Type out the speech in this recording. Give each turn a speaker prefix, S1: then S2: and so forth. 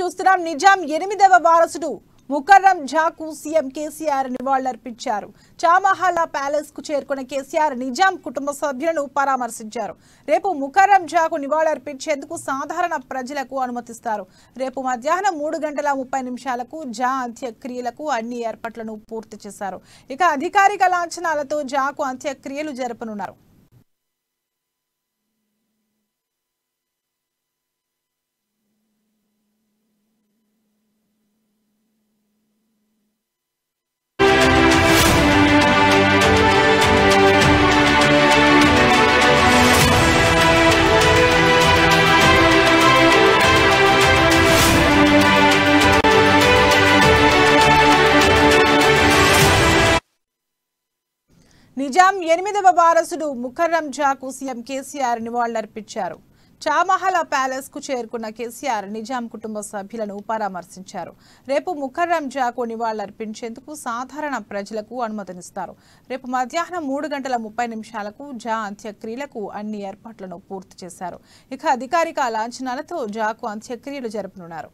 S1: చూస్తున్నాం. నిజాం 8వ వారసుడు ముకర్రం జాకు సీఎం కేసీఆర్ నివాళులర్పించారు. చామహాలా ప్యాలెస్ కు చేరుకున్న కేసీఆర్ నిజాం కుటుంబ సభ్యులను పరామర్శించారు. రేపు ముకర్రం జాకు నివాళులర్పించేందుకు సాధారణ ప్రజలకు అనుమతిస్తారు. రేపు మధ్యాహ్నం 3:30 జా అంత్యక్రియలకు అన్ని ఏర్పాట్లను పూర్తి చేశారు. ఇక అధికారిక లాంఛనాలతో జాకు అంత్యక్రియలు జరపనున్నారు. నిజాం 8వ వారసుడు ముకర్రం జాకు సీఎం కేసీఆర్ నివాళులర్పించారు. చామహాలా ప్యాలెస్ కు చేరుకున్న కేసీఆర్ నిజాం కుటుంబ సభ్యులను పరామర్శించారు. రేపు ముకర్రం జాకు నివాళులర్పించేందుకు సాధారణ ప్రజలకు అనుమతినిస్తారు. రేపు మధ్యాహ్నం 3:30 జా అంత్యక్రియలకు అన్ని ఏర్పాట్లను పూర్తి చేశారు. ఇక అధికారిక లాంఛనాలతో జాకు అంత్యక్రియలు జరపనున్నారు.